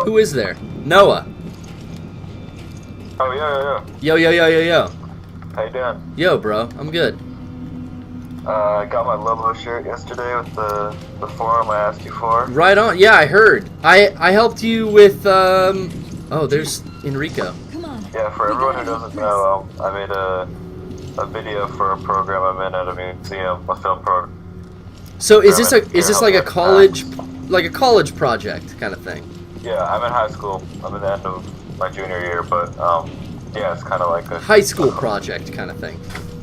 Who is there? Noah. Oh, yeah. Yo. How you doing? Yo, bro. I'm good. I got my Lobo shirt yesterday with the forum I asked you for. Right on. Yeah, I heard. I helped you with, oh, there's Enrico. Yeah, for everyone who doesn't know, I made a video for a program I'm in at a museum, a film program. So is this like a college project kind of thing? Yeah, I'm in high school. I'm in the end of my junior year, but yeah, it's kind of like a high school project kind of thing.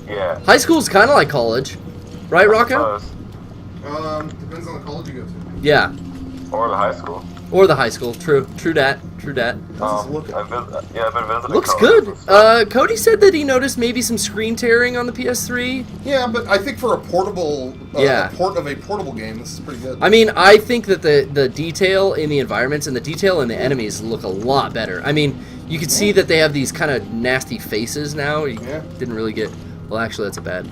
Yeah. High school's kind of like college, right, Rocco? Depends on the college you go to. Yeah. Or the high school. Or the high school. True that. I've been visiting. Looks good. Cody said that he noticed maybe some screen tearing on the PS3. Yeah, but I think for a portable, a portable game, this is pretty good. I mean, I think that the detail in the environments and the detail in the enemies look a lot better. I mean, you could see that they have these kind of nasty faces now. You didn't really get. Well, actually, that's a bad.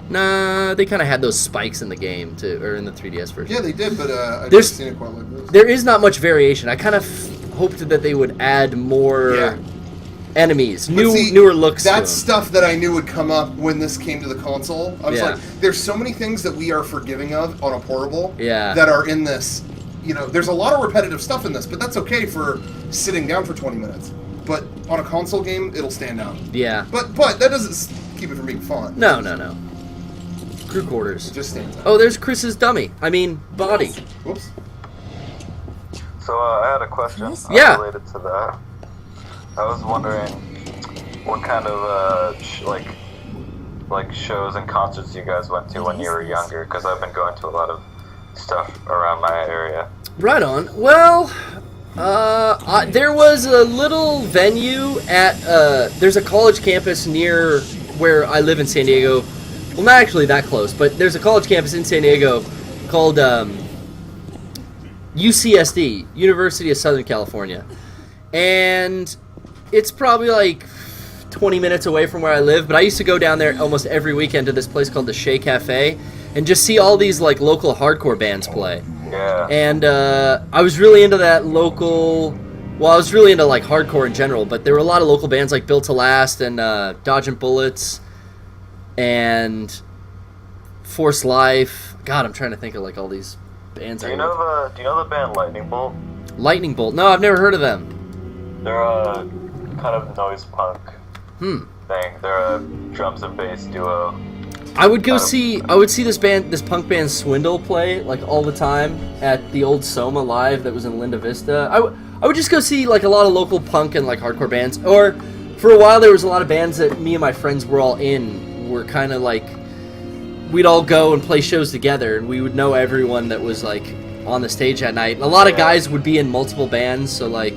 Nah, they kind of had those spikes in the game too, or in the 3DS version. Yeah, they did, but I've never seen it quite like this. There is not much variation. I kind of hoped that they would add more enemies, newer looks. That's stuff that I knew would come up when this came to the console. I was like, there's so many things that we are forgiving of on a portable that are in this. You know, there's a lot of repetitive stuff in this, but that's okay for sitting down for 20 minutes. But on a console game, it'll stand out. Yeah. But that doesn't keep it from being fun. No. Crew quarters. It just stands out. Oh, there's Chris's dummy. I mean, body. Whoops. So I had a question related to that. I was wondering what kind of like shows and concerts you guys went to when you were younger, because I've been going to a lot of stuff around my area. Right on. Well, there was a little venue at there's a college campus near where I live in San Diego. Well, not actually that close, but there's a college campus in San Diego called UCSD, University of Southern California. And it's probably like 20 minutes away from where I live, but I used to go down there almost every weekend to this place called the Shea Cafe and just see all these like local hardcore bands play. Yeah. And I was really into that local... Well, I was really into like hardcore in general, but there were a lot of local bands like Built to Last and Dodging Bullets and Force Life. God, I'm trying to think of like all these bands. Do you know the band Lightning Bolt? Lightning Bolt? No, I've never heard of them. They're a kind of noise punk thing. They're a drums and bass duo. I would see this punk band Swindle play like all the time at the old Soma Live that was in Linda Vista. I would just go see like a lot of local punk and like hardcore bands. Or for a while there was a lot of bands that me and my friends were all in. Were kind of like we'd all go and play shows together, and we would know everyone that was like on the stage that night. And a lot of guys would be in multiple bands, so like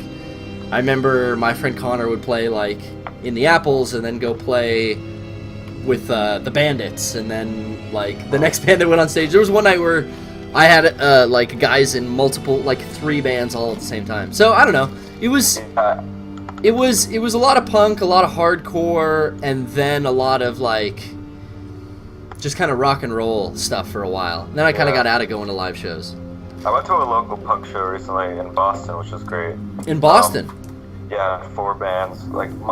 I remember my friend Connor would play like in the Apples and then go play with the Bandits, and then like the next band that went on stage. There was one night where I had like guys in multiple, like 3 bands all at the same time. So I don't know. It was a lot of punk, a lot of hardcore, and then a lot of like just kind of rock and roll stuff for a while. And then I kind of got out of going to live shows. I went to a local punk show recently in Boston, which was great. In Boston? Yeah, 4 bands. Like 3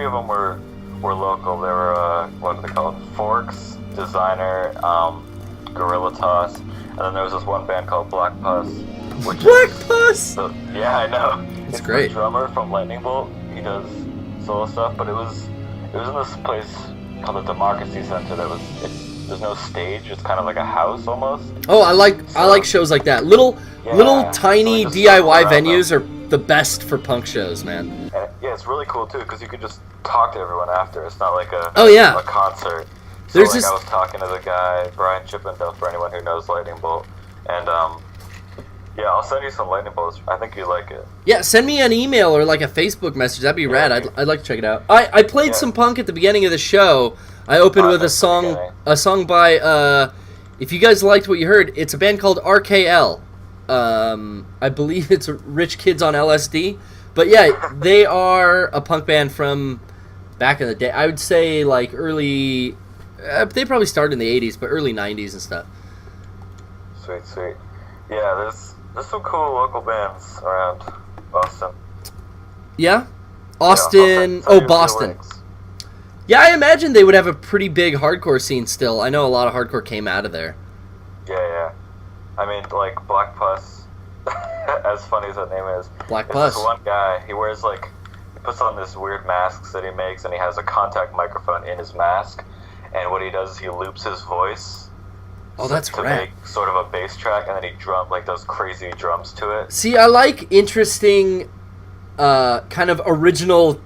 of them were local. They were what are they called? Forks, Designer, Gorilla Toss, and then there was this one band called Black Puss. Black Puss. Yeah, I know. It's great. The drummer from Lightning Bolt. He does solo stuff, but it was in this place called the Democracy Center. There's no stage. It's kind of like a house almost. Oh, I like shows like that. Little tiny DIY venues are the best for punk shows, man. And, yeah, it's really cool too because you can just talk to everyone after. It's not like a concert. So I was talking to the guy Brian Chippendale, for anyone who knows Lightning Bolt, and yeah, I'll send you some Lightning Bolts. I think you'd like it. Yeah, send me an email or like a Facebook message. That'd be rad. I'd like to check it out. I played some punk at the beginning of the show. I opened with a song by if you guys liked what you heard, it's a band called RKL. I believe it's Rich Kids on LSD. But yeah, they are a punk band from back in the day. I would say like early they probably started in the 80s, but early 90s and stuff. Sweet. Yeah, there's some cool local bands around. Boston. Yeah? Austin. Yeah, Boston. Yeah, I imagine they would have a pretty big hardcore scene still. I know a lot of hardcore came out of there. Yeah. I mean, like, Black Puss, as funny as that name is. Black Puss. This one guy, he wears, like, he puts on this weird masks that he makes, and he has a contact microphone in his mask. And what he does is he loops his voice. Oh, that's to rad. make sort of a bass track, and then he does crazy drums to it. See, I like interesting, kind of original,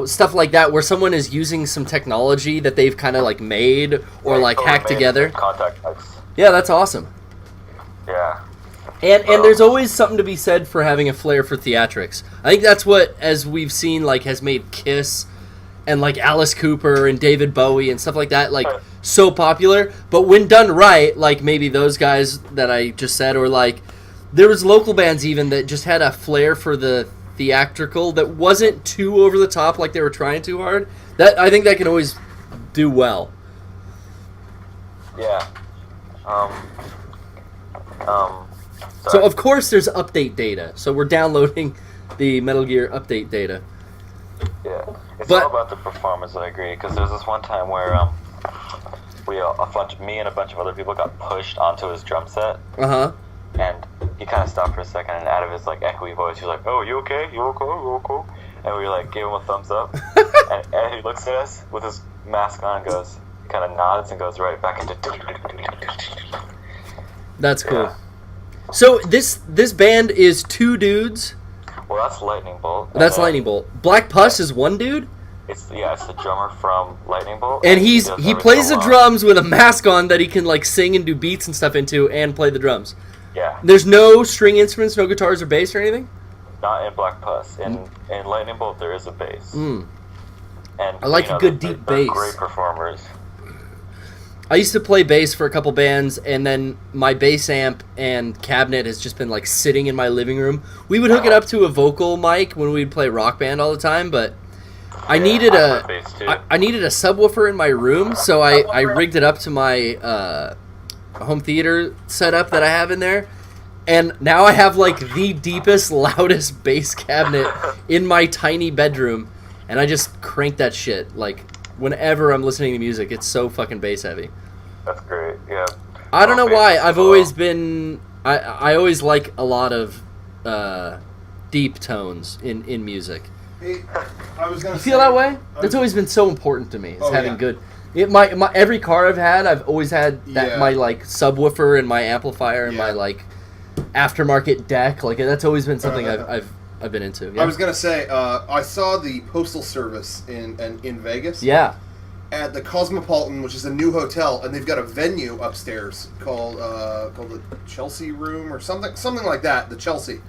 stuff like that, where someone is using some technology that they've kind of like made or like hacked together. Contact mics. Yeah, that's awesome. Yeah. And there's always something to be said for having a flair for theatrics. I think that's what, as we've seen, like has made Kiss and like Alice Cooper and David Bowie and stuff like that, like so popular. But when done right, like maybe those guys that I just said, or like there was local bands even that just had a flair for the theatrical that wasn't too over the top, like they were trying too hard. That I think that can always do well. Yeah. So of course there's update data. So we're downloading the Metal Gear update data. Yeah, it's all about the performance. I agree, because there's this one time where me and a bunch of other people got pushed onto his drum set. And he kind of stopped for a second, and out of his like echoey voice, he was like, "Oh, you okay? You okay? You okay?" And we like gave him a thumbs up, and he looks at us with his mask on, and goes, kind of nods, and goes right back into. That's cool. Yeah. So this band is 2 dudes. Well, that's Lightning Bolt. That's Lightning Bolt. Black Puss is 1 dude. It's the drummer from Lightning Bolt. And he plays the drums with a mask on that he can like sing and do beats and stuff into, and play the drums. Yeah. There's no string instruments, no guitars or bass or anything? Not in Black Puss. In Lightning Bolt, there is a bass. And I like a good deep bass. Great performers. I used to play bass for a couple bands, and then my bass amp and cabinet has just been like sitting in my living room. We would hook it up to a vocal mic when we'd play Rock Band all the time, but I needed a subwoofer in my room, so I rigged it up to my home theater setup that I have in there, and now I have like the deepest, loudest bass cabinet in my tiny bedroom, and I just crank that shit like whenever I'm listening to music. It's so fucking bass heavy. That's great. Yeah. I don't know why. I've always been. I always like a lot of deep tones in music. Hey, I was gonna feel that way. That's always been so important to me. Is having good. My every car I've always had that my like subwoofer and my amplifier and my like aftermarket deck. Like that's always been something I've been into. Yeah. I was gonna say I saw the Postal Service in Vegas. Yeah. At the Cosmopolitan, which is a new hotel, and they've got a venue upstairs called the Chelsea Room or something like that. The Chelsea.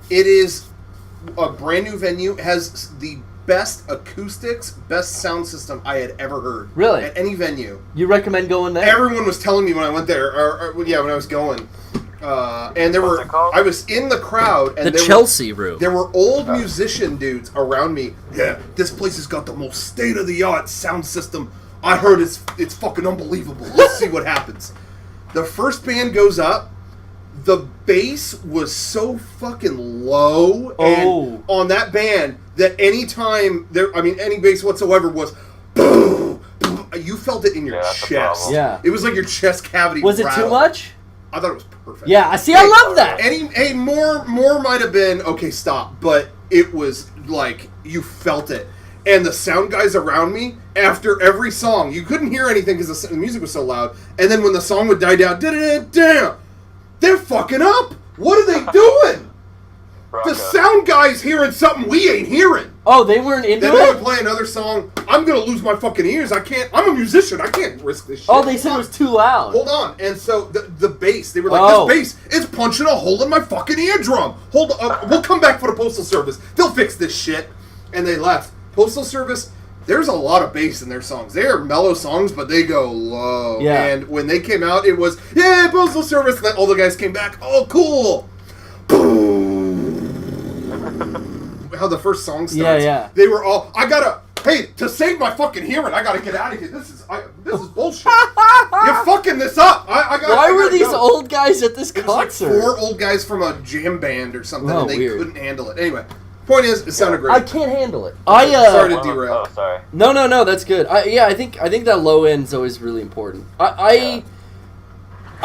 It is a brand new venue. It has the best acoustics, best sound system I had ever heard. Really? At any venue. You recommend going there? Everyone was telling me when I went there, when I was going. And there were, I was in the crowd, and the Chelsea Room. There were old musician dudes around me. Yeah, this place has got the most state-of-the-art sound system. I heard it's fucking unbelievable. Let's see what happens. The first band goes up. The bass was so fucking low and on that band that any bass whatsoever was boom, boom, you felt it in your chest. Yeah. It was like your chest cavity was rattled. It too much? I thought it was perfect. Yeah, I love that. More might have been okay, stop, but it was like you felt it. And the sound guys around me, after every song, you couldn't hear anything because the music was so loud. And then when the song would die down, damn, they're fucking up. What are they doing? The sound guy's hearing something we ain't hearing. Oh, they weren't into it? Then they would play another song. I'm going to lose my fucking ears. I'm a musician. I can't risk this shit. Oh, they said it was too loud. Hold on. And so the bass, they were like, this bass is punching a hole in my fucking eardrum. Hold on. We'll come back for the Postal Service. They'll fix this shit. And they left. Postal Service, there's a lot of bass in their songs. They are mellow songs, but they go low. Yeah. And when they came out, it was, yeah, Postal Service. And then all the guys came back. Oh, cool. How the first song starts. Yeah. They were all, to save my fucking hearing, I gotta get out of here. This This is bullshit. You're fucking this up. Why were these old guys at this concert? Like 4 old guys from a jam band or something, and they couldn't handle it. Anyway, point is, it sounded great. I can't handle it. Sorry to derail. Oh, sorry. No, that's good. I think that low end's always really important. I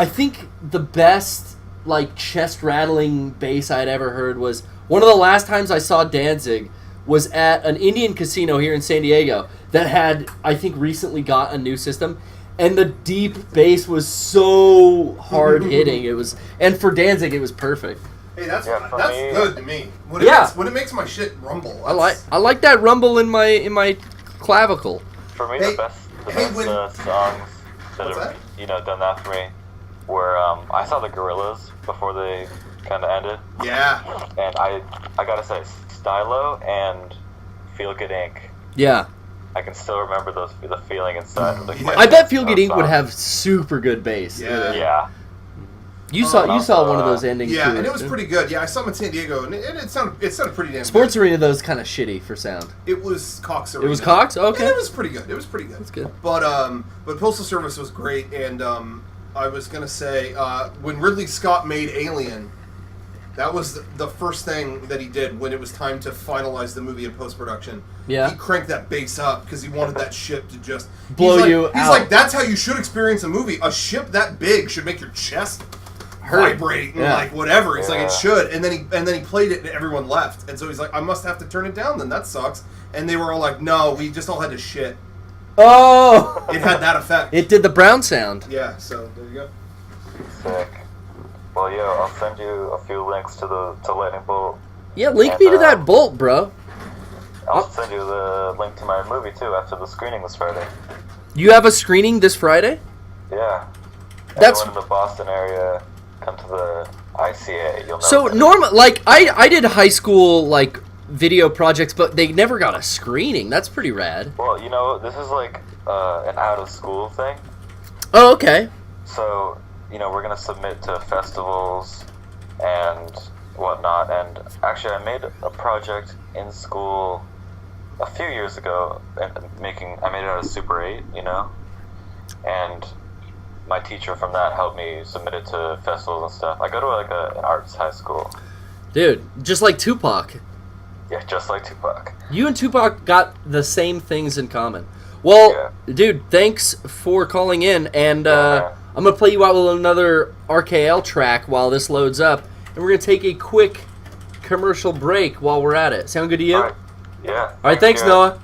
think the best like chest rattling bass I'd ever heard was one of the last times I saw Danzig was at an Indian casino here in San Diego that had, I think, recently got a new system, and the deep bass was so hard hitting. It was, and for Danzig, it was perfect. Hey, that's good to me. When it makes my shit rumble. I like that rumble in my clavicle. For me, the best songs that have done that for me were I saw the Gorillaz before they kind of ended. Yeah. And I gotta say, Stylo and Feel Good Inc. Yeah. I can still remember the feeling inside. I bet Feel Good Inc. would have super good bass. Yeah. You saw one of those endings too. Yeah, and it was pretty good. Yeah, I saw them in San Diego, and it sounded pretty damn good. Sports Arena, though, is kind of shitty for sound. It was Cox Arena. It was Cox? Okay. Yeah, it was pretty good. That's good. But Postal Service was great, and I was going to say, when Ridley Scott made Alien, that was the first thing that he did when it was time to finalize the movie in post-production. Yeah. He cranked that bass up because he wanted that ship to just... blow you out. He's like, that's how you should experience a movie. A ship that big should make your chest vibrate and like whatever. He's like, it should. And then he played it and everyone left. And so he's like, I must have to turn it down then. That sucks. And they were all like, no, we just all had to shit. Oh! It had that effect. It did the brown sound. Yeah, so there you go. Sick. Well, yeah, I'll send you a few links to Lightning Bolt. Yeah, link me to that Bolt, bro. I'll send you the link to my movie, too, after the screening this Friday. You have a screening this Friday? Yeah. That's... Anyone in the Boston area, come to the ICA. You'll know. So, I did high school, like, video projects, but they never got a screening. That's pretty rad. Well, this is like an out-of-school thing. Oh, okay. So, we're going to submit to festivals and whatnot. And actually, I made a project in school a few years ago. I made it out of Super 8, And my teacher from that helped me submit it to festivals and stuff. I go to an arts high school. Dude, just like Tupac. Yeah, just like Tupac. You and Tupac got the same things in common. Well, dude, thanks for calling in, and I'm going to play you out with another RKL track while this loads up, and we're going to take a quick commercial break while we're at it. Sound good to you? All right. Yeah. All right, thanks, Noah.